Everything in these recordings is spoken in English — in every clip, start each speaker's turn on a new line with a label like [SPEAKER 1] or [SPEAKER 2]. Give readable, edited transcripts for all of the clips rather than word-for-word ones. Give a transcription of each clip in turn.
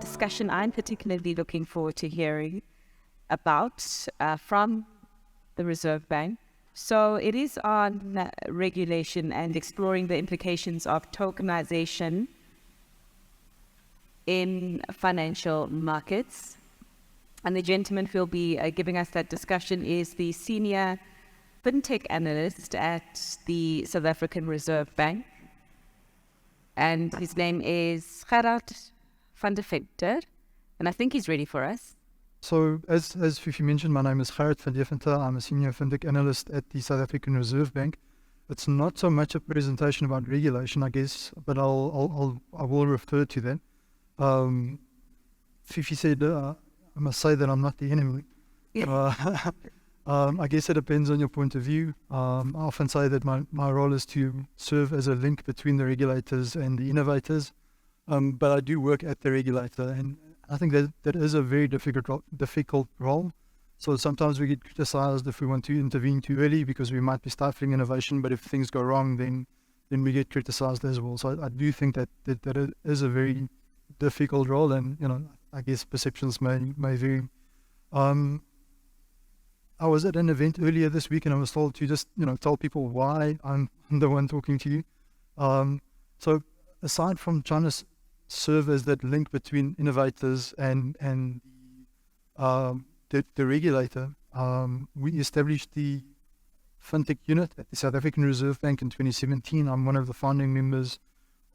[SPEAKER 1] Discussion I'm particularly looking forward to hearing about from the Reserve Bank. So it is on regulation and exploring the implications of tokenization in financial markets. And the gentleman who will be giving us that discussion is the Senior Fintech Analyst at the South African Reserve Bank. And his name is Gerhard van Deventer. And I think he's ready for us.
[SPEAKER 2] So as Fifi mentioned, my name is Gerhard van Deventer. I'm a Senior Fintech Analyst at the South African Reserve Bank. It's not so much a presentation about regulation, I guess, but I will refer to that. Fifi said, I must say that I'm not the enemy. I guess it depends on your point of view. I often say that my role is to serve as a link between the regulators and the innovators, but I do work at the regulator, and I think that is a very difficult role. So sometimes we get criticized if we want to intervene too early because we might be stifling innovation, but if things go wrong, then we get criticized as well. So I do think that it is a very difficult role, and I guess perceptions may vary. I was at an event earlier this week, and I was told to just tell people why I'm the one talking to you. So aside from trying to serve as that link between innovators and the regulator, we established the Fintech unit at the South African Reserve Bank in 2017. I'm one of the founding members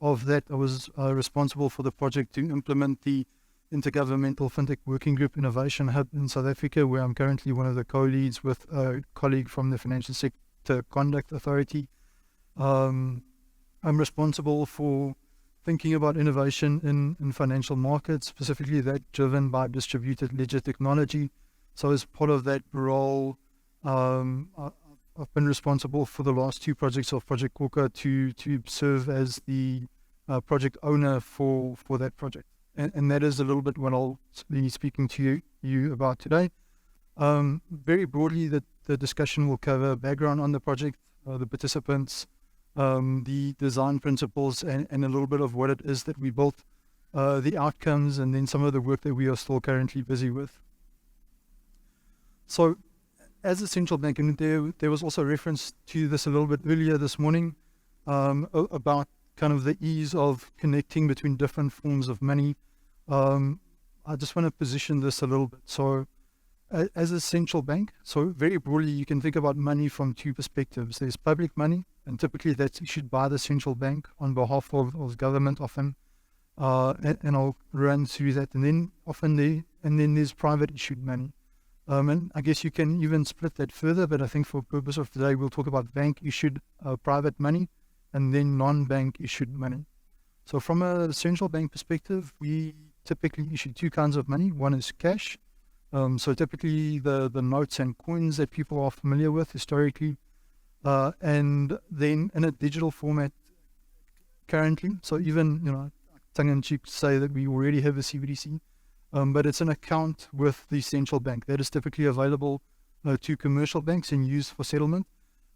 [SPEAKER 2] of that. I was responsible for the project to implement the Intergovernmental Fintech Working Group Innovation Hub in South Africa, where I'm currently one of the co-leads with a colleague from the Financial Sector Conduct Authority. I'm responsible for thinking about innovation in financial markets, specifically that driven by distributed ledger technology. So as part of that role, I've been responsible for the last two projects of Project Khokha to serve as the project owner for that project. And that is a little bit what I'll be speaking to you about today. Very broadly, the discussion will cover background on the project, the participants, the design principles, and a little bit of what it is that we built, the outcomes, and then some of the work that we are still currently busy with. So as a central bank, and there was also reference to this a little bit earlier this morning, about kind of the ease of connecting between different forms of money. I just want to position this a little bit. So as a central bank, so very broadly, you can think about money from two perspectives. There's public money, and typically that's issued by the central bank on behalf of government often. And I'll run through that. And then there's private issued money. And I guess you can even split that further, but I think for purpose of today, we'll talk about bank issued private money and then non-bank issued money. So from a central bank perspective, we typically issue two kinds of money. One is cash. So typically the notes and coins that people are familiar with historically, and then in a digital format currently. So even, tongue-in-cheek say that we already have a CBDC, but it's an account with the central bank that is typically available to commercial banks and used for settlement.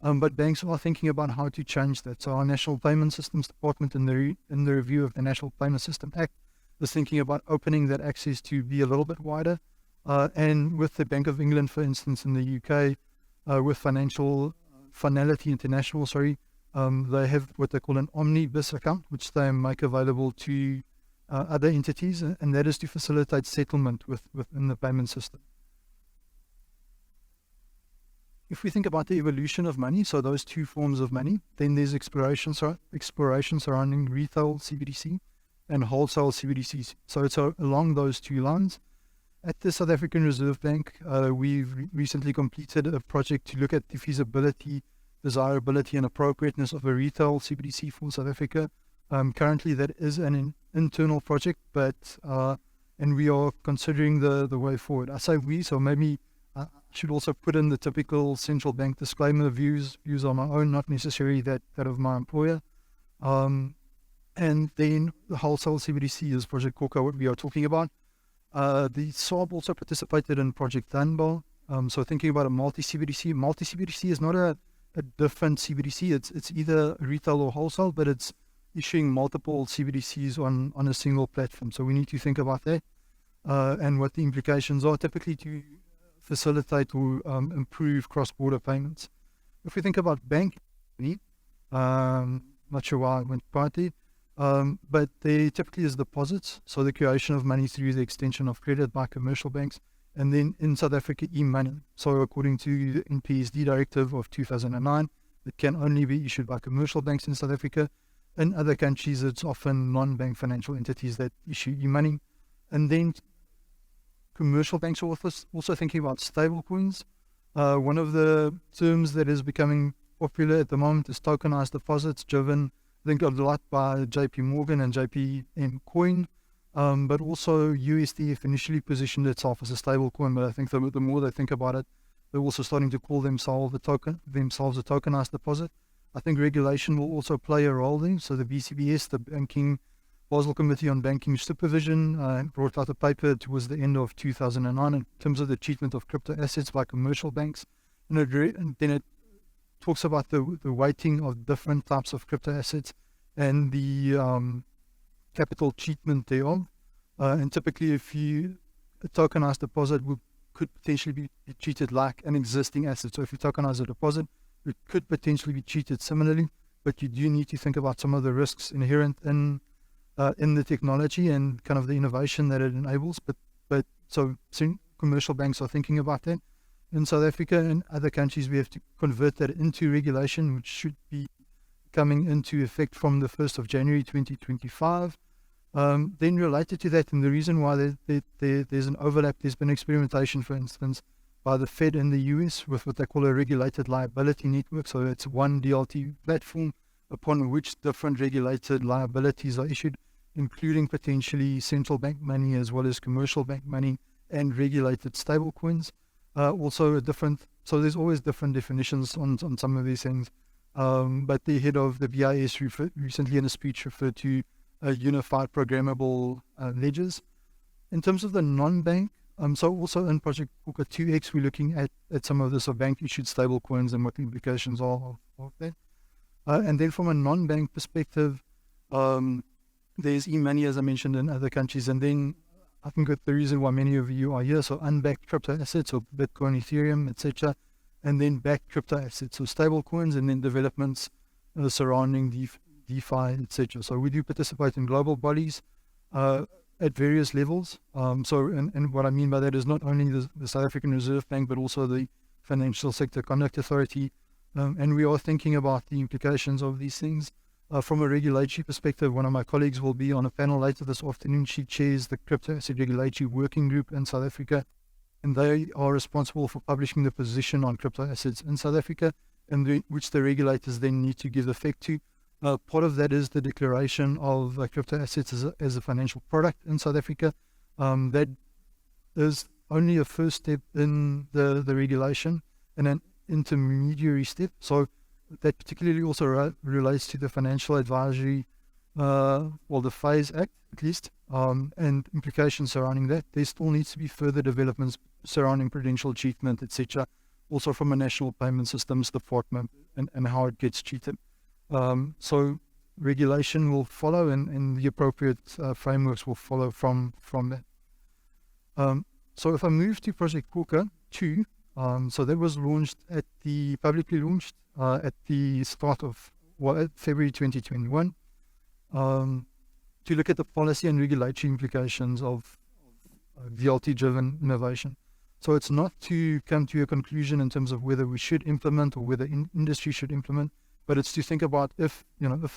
[SPEAKER 2] But banks are thinking about how to change that. So our National Payment Systems Department in the review of the National Payment System Act is thinking about opening that access to be a little bit wider. And with the Bank of England, for instance, in the UK, with Finality International, they have what they call an omnibus account, which they make available to other entities, and that is to facilitate settlement within the payment system. If we think about the evolution of money, so those two forms of money, then there's exploration surrounding retail CBDC and wholesale CBDCs. So it's along those two lines. At the South African Reserve Bank, we've recently completed a project to look at the feasibility, desirability, and appropriateness of a retail CBDC for South Africa. Currently, that is an internal project, and we are considering the way forward. I say we, so maybe I should also put in the typical central bank disclaimer: views are my own, not necessarily that of my employer. And then the wholesale CBDC is Project Khokha, what we are talking about. The SARB also participated in Project Dunbar. So thinking about a multi-CBDC is not a a different CBDC. It's either retail or wholesale, but it's issuing multiple CBDCs on a single platform. So we need to think about that and what the implications are, typically to facilitate or improve cross-border payments. If we think about banking, not sure why I went party, but there typically is deposits, so the creation of money through the extension of credit by commercial banks, and then in South Africa, e-money. So according to the NPSD directive of 2009, it can only be issued by commercial banks in South Africa. In other countries, it's often non-bank financial entities that issue e-money. And then commercial banks are also thinking about stable coins. One of the terms that is becoming popular at the moment is tokenized deposits, driven, I think, a lot by JP Morgan and JPM Coin. But also USDF initially positioned itself as a stable coin, but I think the more they think about it, they're also starting to call themselves a tokenized deposit. I think regulation will also play a role there. So the BCBS, the Basel Committee on Banking Supervision, brought out a paper towards the end of 2009 in terms of the treatment of crypto assets by commercial banks. And then it talks about the weighting of different types of crypto assets and the capital treatment thereof. And typically, a tokenized deposit could potentially be treated like an existing asset. So if you tokenize a deposit, it could potentially be treated similarly, but you do need to think about some of the risks inherent in the technology and kind of the innovation that it enables. But commercial banks are thinking about that. In South Africa and other countries, we have to convert that into regulation, which should be coming into effect from the 1st of January 2025. Then related to that, and the reason why there's an overlap, there's been experimentation, for instance, by the Fed in the US with what they call a regulated liability network. So it's one DLT platform upon which different regulated liabilities are issued, including potentially central bank money as well as commercial bank money and regulated stable coins. So there's always different definitions on some of these things. But the head of the BIS recently in a speech referred to unified programmable ledgers. In terms of the non-bank, so also in Project Khokha 2X, we're looking at some of this of bank-issued stable coins and what the implications are of that. And then from a non-bank perspective, there's e-money, as I mentioned, in other countries. And then I think that the reason why many of you are here, so unbacked crypto assets, or Bitcoin, Ethereum, etc., and then backed crypto assets, so stable coins, and then developments surrounding DeFi, etc. So we do participate in global bodies at various levels. And what I mean by that is not only the South African Reserve Bank, but also the Financial Sector Conduct Authority. And we are thinking about the implications of these things. From a regulatory perspective, one of my colleagues will be on a panel later this afternoon. She chairs the Crypto Asset Regulatory Working Group in South Africa, and they are responsible for publishing the position on crypto assets in South Africa, and which the regulators then need to give effect to. Part of that is the declaration of crypto assets as a financial product in South Africa. That is only a first step in the regulation and an intermediary step. So that particularly also relates to the Financial Advisory, the FASE Act at least, and implications surrounding that. There still needs to be further developments surrounding prudential treatment, etc. Also from a National Payment Systems Department and how it gets treated. So regulation will follow, and the appropriate frameworks will follow from that. So if I move to Project Khokha 2, so that was publicly launched at the start of February 2021, to look at the policy and regulatory implications of DLT-driven innovation. So it's not to come to a conclusion in terms of whether we should implement or whether industry should implement, but it's to think about if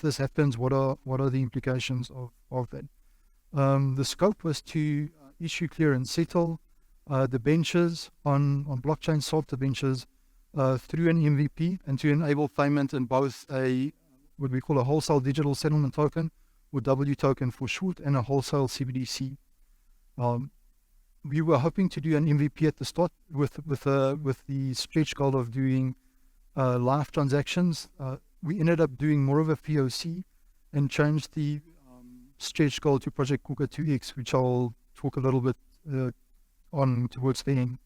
[SPEAKER 2] this happens, what are the implications of that. The scope was to issue, clear, and settle debentures on blockchain salt debentures through an MVP, and to enable payment in both what we call a wholesale digital settlement token, or W token for short, and a wholesale CBDC. We were hoping to do an MVP at the start with the stretch goal of doing live transactions. We ended up doing more of a POC and changed the stretch goal to Project Khokha 2X, which I'll talk a little bit on towards the end.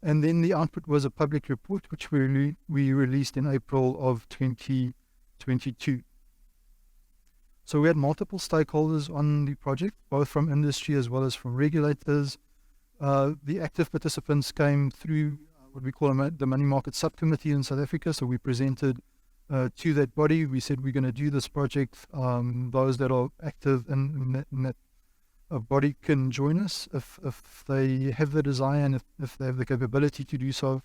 [SPEAKER 2] And then the output was a public report, which we released in April of 2022. So we had multiple stakeholders on the project, both from industry as well as from regulators. The active participants came through what we call the Money Market Subcommittee in South Africa. So we presented to that body. We said we're going to do this project. Those that are active in that body can join us if they have the desire and if they have the capability to do so.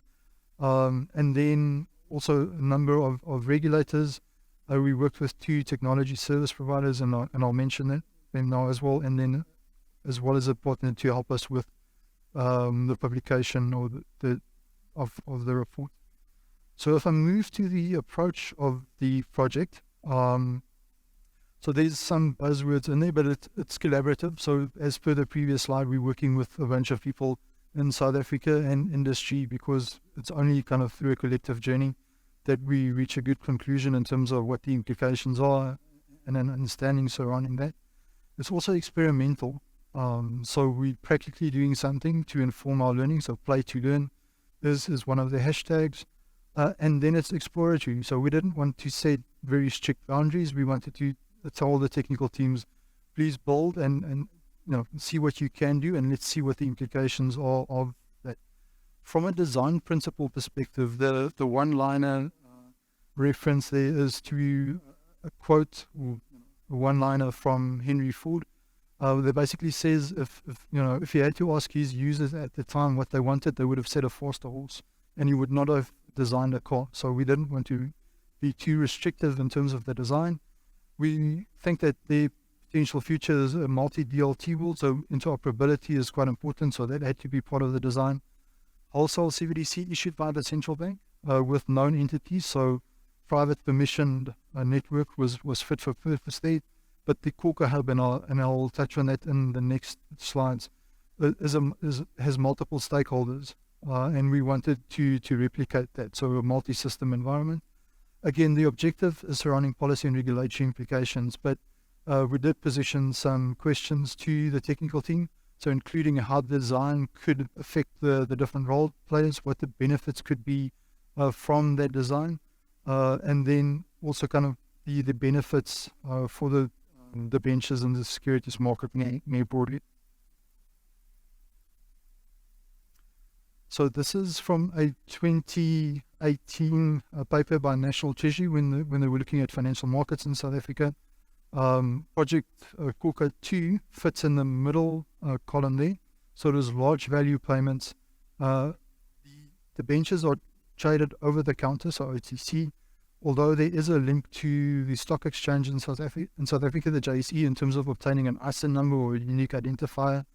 [SPEAKER 2] And then also a number of regulators. We worked with 2 technology service providers, and I'll mention them now as well, and then as well as a partner to help us with the publication or of the report. So if I move to the approach of the project, so there's some buzzwords in there, but it's collaborative. So as per the previous slide, we're working with a bunch of people in South Africa and industry, because it's only kind of through a collective journey that we reach a good conclusion in terms of what the implications are and an understanding surrounding that. It's also experimental. So we're practically doing something to inform our learning. So play to learn is one of the hashtags. And then it's exploratory. So we didn't want to set very strict boundaries. We wanted to tell the technical teams, please build and see what you can do, and let's see what the implications are of that. From a design principle perspective, the one-liner reference there is to a quote, or a one-liner from Henry Ford. That basically says if you had to ask his users at the time what they wanted, they would have said a faster horse, and he would not have designed a car. So we didn't want to be too restrictive in terms of the design. We think that the potential future is a multi-DLT world, so interoperability is quite important, so that had to be part of the design. Wholesale CBDC issued by the central bank with known entities, so private permissioned network was fit for purpose there. But the Khokha hub, and I'll touch on that in the next slides, has multiple stakeholders, and we wanted to replicate that, so a multi-system environment. Again, the objective is surrounding policy and regulatory implications, but we did position some questions to the technical team, so including how the design could affect the different role players, what the benefits could be from that design, and then also kind of the benefits for the benches and the securities market more broadly. So this is from a 2018 paper by National Treasury when they were looking at financial markets in South Africa. Project Khokha 2 fits in the middle column there. So there's large value payments. The benches are traded over the counter, so OTC. Although there is a link to the stock exchange in South Africa, the JSE, in terms of obtaining an ISIN number or a unique identifier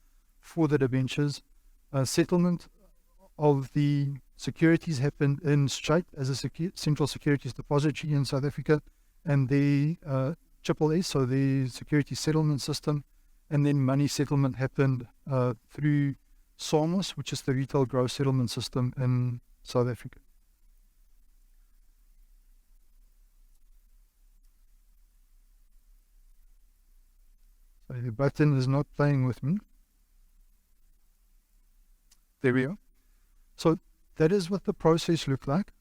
[SPEAKER 2] for the debentures. Settlement of the securities happened in Straight as a central securities depository in South Africa, and the SSS, so the security settlement system, and then money settlement happened through SAMOS, which is the retail gross settlement system in South Africa. So the button is not playing with me. There we are. So that is what the process looked like,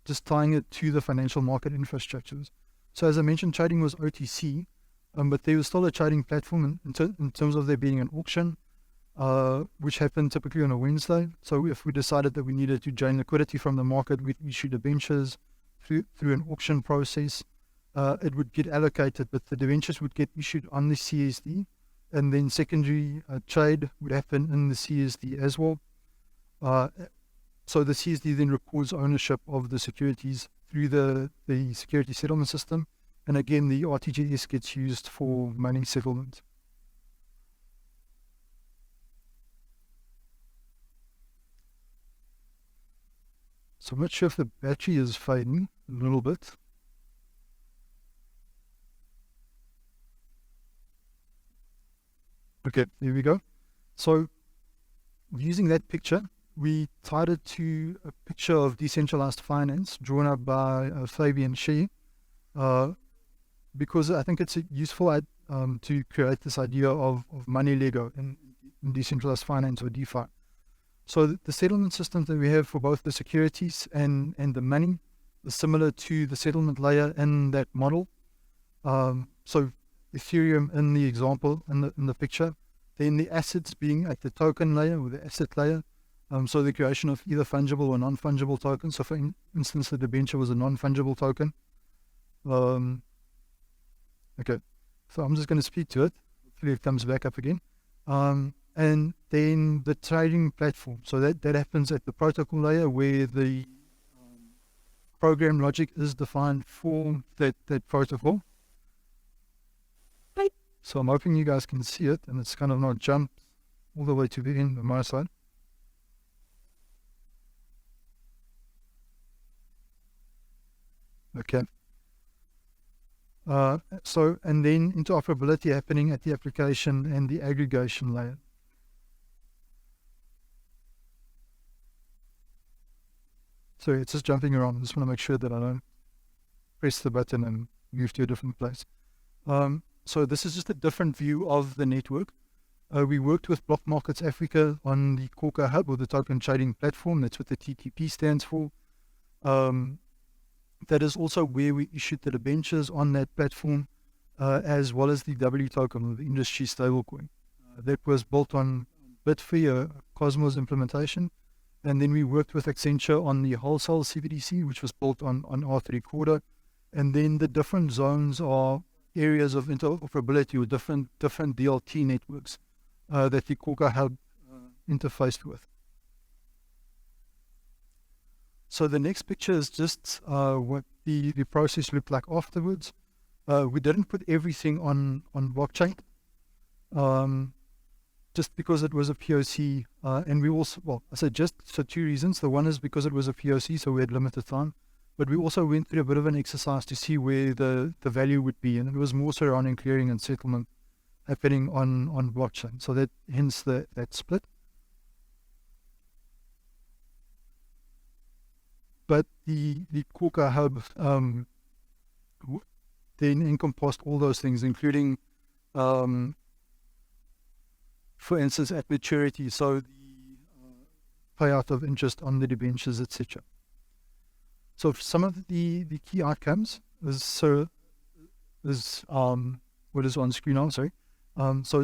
[SPEAKER 2] just tying it to the financial market infrastructures. So as I mentioned, trading was OTC, but there was still a trading platform in terms of there being an auction, which happened typically on a Wednesday. So if we decided that we needed to drain liquidity from the market, we'd issue debentures through an auction process. It would get allocated, but the debentures would get issued on the CSD, and then secondary trade would happen in the CSD as well. So the CSD then records ownership of the securities through the security settlement system, and again the RTGS gets used for money settlement. So I'm not sure if the battery is fading a little bit. Okay, there we go. So using that picture, we tied it to a picture of decentralized finance drawn up by Fabian Shea, because I think it's useful to create this idea of money Lego in decentralized finance, or DeFi. So the settlement system that we have for both the securities and the money is similar to the settlement layer in that model. So Ethereum in the example, in the picture, then the assets being at the token layer or the asset layer. So the creation of either fungible or non-fungible tokens. So for instance, the debenture was a non-fungible token. Okay, so I'm just going to speak to it. Hopefully it comes back up again. And then the trading platform. So that happens at the protocol layer where the program logic is defined for that protocol. So I'm hoping you guys can see it and it's kind of not jumped all the way to the end on my side. Okay. So, and then interoperability happening at the application and the aggregation layer. So it's just jumping around. I just want to make sure that I don't press the button and move to a different place. So this is just a different view of the network. We worked with Block Markets Africa on the Khokha hub, or the token trading platform. That's what the TTP stands for. That is also where we issued the debentures on that platform, as well as the W token, or the industry stablecoin. That was built on Bitfree, a Cosmos implementation. And then we worked with Accenture on the wholesale CBDC, which was built on R3 Corda. And then the different zones are areas of interoperability with different DLT networks that the Khokha hub interfaced with. So the next picture is just what the process looked like afterwards. We didn't put everything on blockchain, just because it was a POC, and we also, well, I said just for two reasons. The one is because it was a POC, so we had limited time, but we also went through a bit of an exercise to see where the value would be, and it was more surrounding clearing and settlement happening on blockchain. So that hence that split. But the Khokha hub then encompassed all those things, including, for instance, at maturity, so the payout of interest on the debentures, etc. So some of the key outcomes is what is on screen now. Sorry. So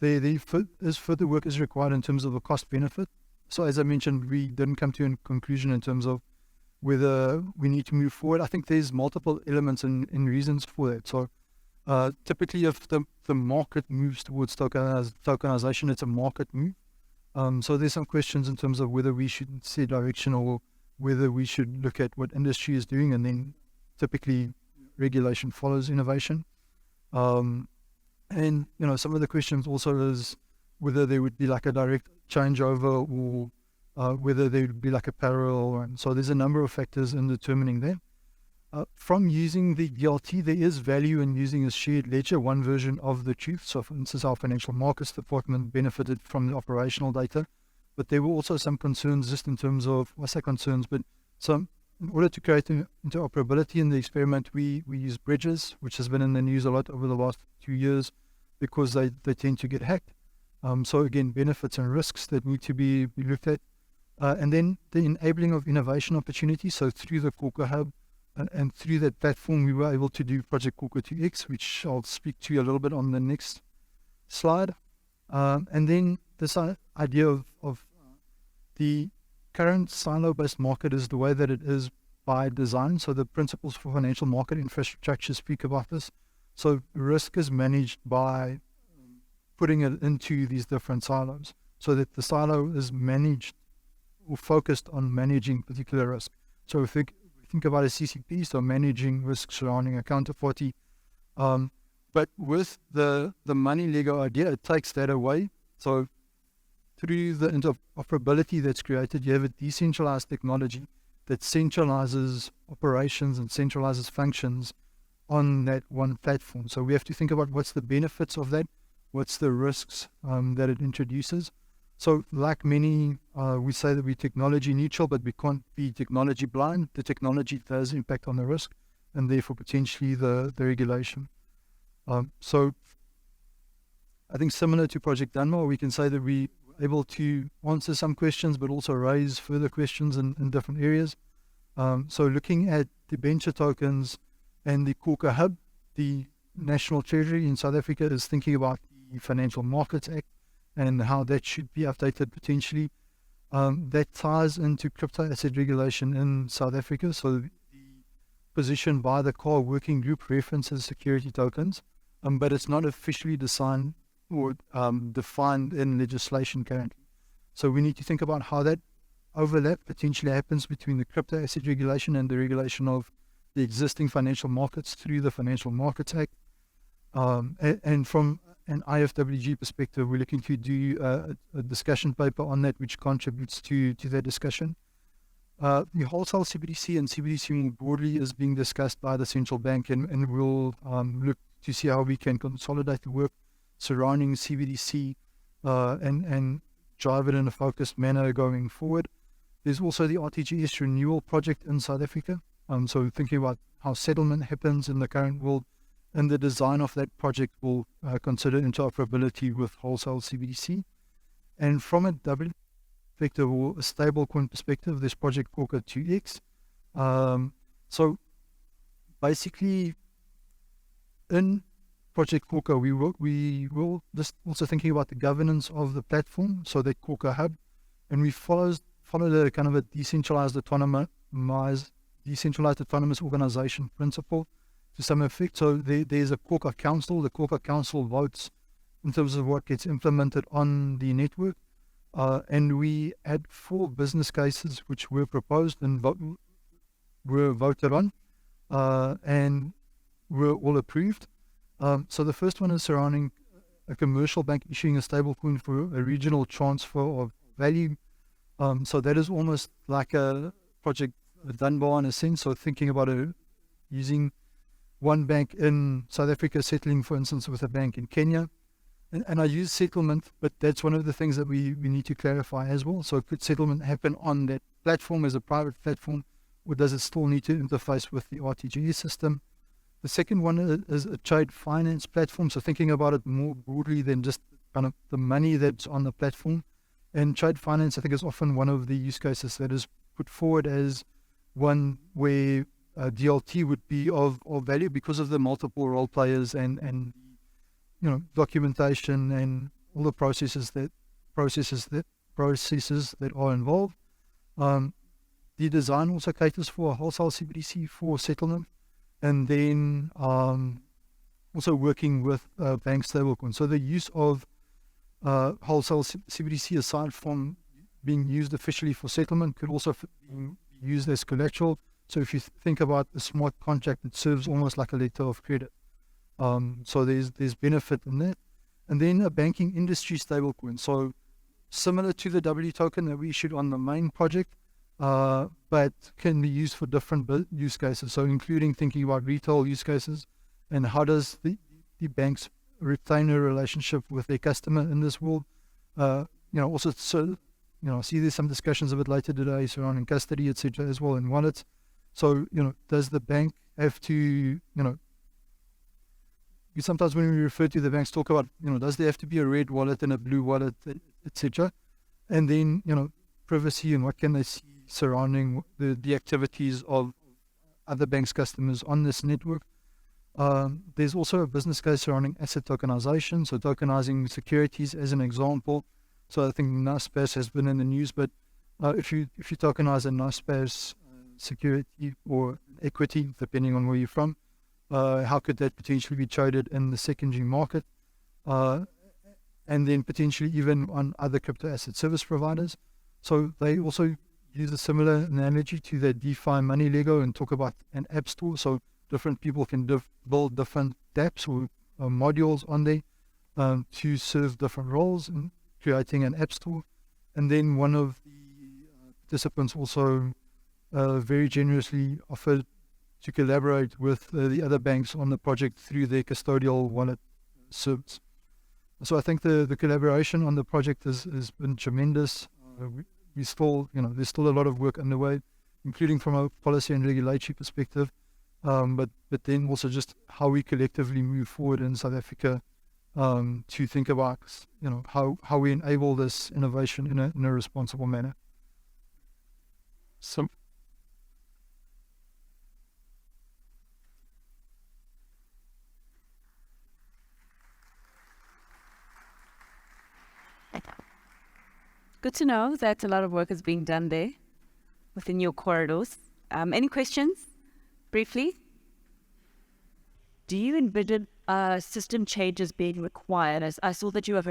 [SPEAKER 2] this further work is required in terms of the cost benefit. So as I mentioned, we didn't come to a conclusion in terms of whether we need to move forward. I think there's multiple elements and reasons for that. So typically, if the market moves towards tokenization, it's a market move. So there's some questions in terms of whether we should set direction or whether we should look at what industry is doing, and then typically regulation follows innovation. And some of the questions also is whether there would be like a direct changeover or whether there would be like a parallel one. So there's a number of factors in determining that. From using the DLT, there is value in using a shared ledger, one version of the truth. So for instance, our financial markets department benefited from the operational data, but there were also some concerns just in terms of, what's that concerns, but some, in order to create interoperability in the experiment, we use bridges, which has been in the news a lot over the last 2 years because they tend to get hacked. So again, benefits and risks that need to be looked at. And then the enabling of innovation opportunities. So through the Khokha hub and through that platform, we were able to do Project Khokha 2X, which I'll speak to you a little bit on the next slide. And then this idea of the current silo-based market is the way that it is by design. So the principles for financial market infrastructure speak about this. So risk is managed by putting it into these different silos, so that the silo is managed or focused on managing particular risk. So if we think about a CCP, so managing risk surrounding a counterparty. But with the money Lego idea, it takes that away. So through the interoperability that's created, you have a decentralized technology that centralizes operations and centralizes functions on that one platform. So we have to think about what's the benefits of that, what's the risks that it introduces. So like many, we say that we're technology neutral, but we can't be technology blind. The technology does impact on the risk and therefore potentially the regulation. So I think similar to Project Dunmore, we can say that we able to answer some questions, but also raise further questions in different areas. So looking at debenture tokens and the Khokha Hub, the National Treasury in South Africa is thinking about the Financial Markets Act and how that should be updated potentially. That ties into crypto asset regulation in South Africa. So the position by the CAR working group references security tokens, but it's not officially defined or defined in legislation currently. So we need to think about how that overlap potentially happens between the crypto asset regulation and the regulation of the existing financial markets through the Financial Markets Act. And from an IFWG perspective, we're looking to do a discussion paper on that, which contributes to that discussion. The wholesale CBDC and CBDC more broadly is being discussed by the central bank, and we'll look to see how we can consolidate the work surrounding CBDC and drive it in a focused manner going forward. There's also the RTGS renewal project in South Africa. So thinking about how settlement happens in the current world, and the design of that project will consider interoperability with wholesale CBDC. And from a W perspective or a stablecoin perspective, there's Project Khokha 2X. So basically, in Project Khokha, we will just also thinking about the governance of the platform, so the Khokha Hub, and we followed a kind of a decentralized autonomous organization principle to some effect. So there's a Khokha Council. The Khokha Council votes in terms of what gets implemented on the network, and we had 4 business cases which were proposed and were voted on, and were all approved. So the first one is surrounding a commercial bank issuing a stablecoin for a regional transfer of value. So that is almost like a Project Dunbar in a sense. So thinking about using one bank in South Africa settling, for instance, with a bank in Kenya. And I use settlement, but that's one of the things that we need to clarify as well. So could settlement happen on that platform as a private platform, or does it still need to interface with the RTGS system? The second one is a trade finance platform. So thinking about it more broadly than just kind of the money that's on the platform. And trade finance, I think, is often one of the use cases that is put forward as one where DLT would be of value because of the multiple role players and documentation and all the processes that are involved. The design also caters for a wholesale CBDC for settlement, and then also working with bank stablecoin. So the use of wholesale CBDC, aside from being used officially for settlement, could also be used as collateral. So if you think about a smart contract, it serves almost like a letter of credit. So there's benefit in that. And then a banking industry stablecoin. So similar to the W token that we issued on the main project, but can be used for different use cases. So including thinking about retail use cases and how does the banks retain a relationship with their customer in this world. Also, so I see there's some discussions a bit later today surrounding custody, etc. as well, and wallets. So does the bank have to sometimes when we refer to the banks, talk about does there have to be a red wallet and a blue wallet, etc. And then privacy and what can they see surrounding the activities of other banks' customers on this network. There's also a business case surrounding asset tokenization, so tokenizing securities as an example. So I think NASPAS has been in the news, but if you tokenize a NASPAS security or equity, depending on where you're from, how could that potentially be traded in the secondary market, and then potentially even on other crypto asset service providers. So they also use a similar analogy to the DeFi money Lego and talk about an app store. So different people can build different dApps or modules on there to serve different roles in creating an app store. And then one of the participants also very generously offered to collaborate with the other banks on the project through their custodial wallet service. So I think the collaboration on the project has been tremendous. We still, there's still a lot of work underway, including from a policy and regulatory perspective, but then also just how we collectively move forward in South Africa to think about, how we enable this innovation in a responsible manner. So,
[SPEAKER 1] Good to know that a lot of work is being done there within your corridors. Any questions, briefly?
[SPEAKER 3] Do you envision system changes being required? As I saw that you have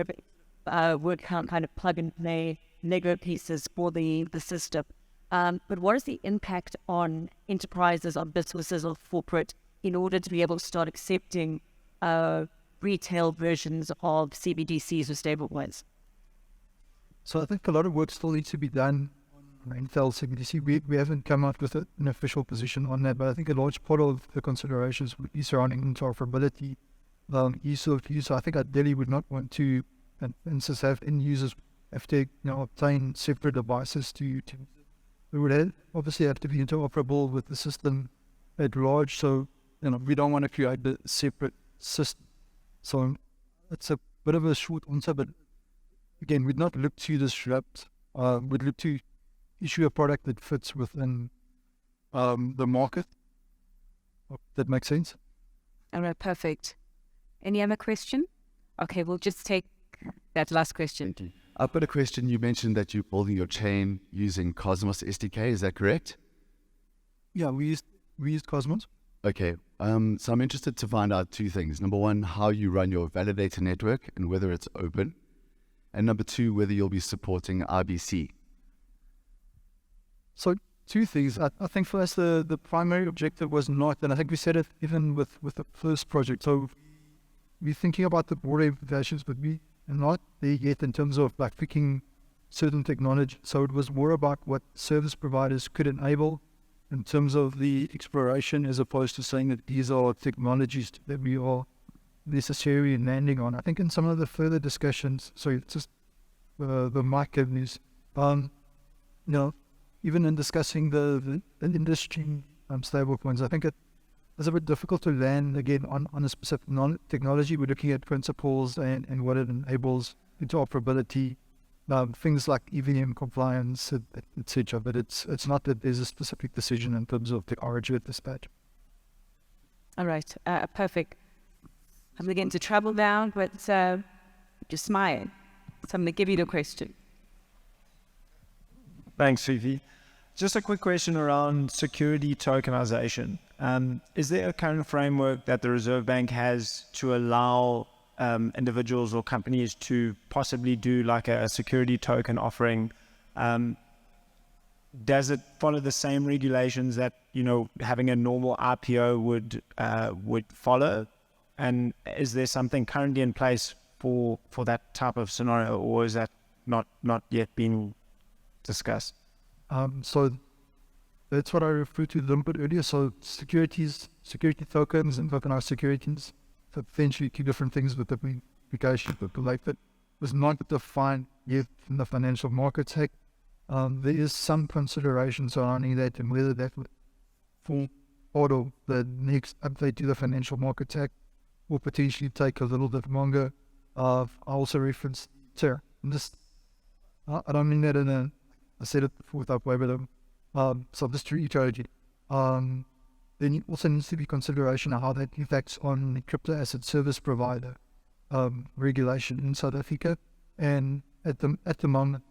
[SPEAKER 3] work kind of plug and play Lego pieces for the system. But what is the impact on enterprises, on businesses, on corporate, in order to be able to start accepting retail versions of CBDCs or stablecoins?
[SPEAKER 2] So I think a lot of work still needs to be done on Intel CBDC. We haven't come out with an official position on that, but I think a large part of the considerations would be surrounding interoperability, ease of use. So I think ideally would not want to, and instance, have end users have to obtain separate devices to. We would obviously have to be interoperable with the system at large. So we don't want to create a separate system. So it's a bit of a short answer, but again, we'd not look to disrupt. We'd look to issue a product that fits within the market. Hope that makes sense.
[SPEAKER 1] All right, perfect. Any other question? Okay, we'll just take that last question.
[SPEAKER 4] Thank you. I've got a question. You mentioned that you're building your chain using Cosmos SDK. Is that correct?
[SPEAKER 2] Yeah, we used Cosmos.
[SPEAKER 4] Okay. So I'm interested to find out two things. Number one, how you run your validator network and whether it's open. And number two, whether you'll be supporting RBC.
[SPEAKER 2] So two things. I think for us, the primary objective was not, and I think we said it even with the first project. So we're thinking about the broader implications, but we are not there yet in terms of like picking certain technology. So it was more about what service providers could enable in terms of the exploration, as opposed to saying that these are technologies that we are necessarily landing on. I think in some of the further discussions, so it's just the mic news, even in discussing the industry stablecoins, I think it is a bit difficult to land again on a specific technology. We're looking at principles and what it enables, interoperability, things like EVM compliance, etc. But it's not that there's a specific decision in terms of the origin at this stage.
[SPEAKER 1] All right, perfect. I'm going to get into trouble now, but just smile. So I'm going to give you the question.
[SPEAKER 5] Thanks, Fifi. Just a quick question around security tokenization. Is there a current framework that the Reserve Bank has to allow individuals or companies to possibly do like a security token offering? Does it follow the same regulations that having a normal IPO would follow? And is there something currently in place for that type of scenario, or is that not yet been discussed?
[SPEAKER 2] So that's what I referred to a little bit earlier. So security tokens and tokenized securities, so potentially two different things with the implication of the life that was not defined yet in the Financial Markets Act. There is some consideration surrounding that and whether that would form part of the next update to the Financial Markets Act will potentially take a little bit longer. I also referenced Sarah. I don't mean that I said it before without way, but so just to reiterate it, there also needs to be consideration of how that impacts on the crypto asset service provider regulation in South Africa. And at the moment,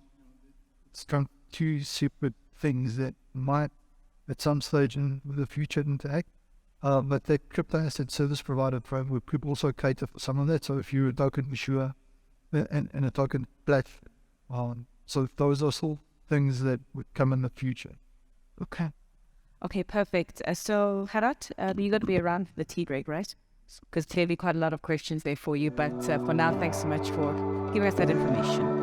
[SPEAKER 2] it's kind of two separate things that might at some stage in the future interact. But the crypto asset service provider framework could also cater for some of that. So if you're a token issuer and a token platform, so those are still things that would come in the future.
[SPEAKER 1] Okay, perfect. So Gerhard, you're going to be around for the tea break, right? Because clearly quite a lot of questions there for you. But for now, thanks so much for giving us that information.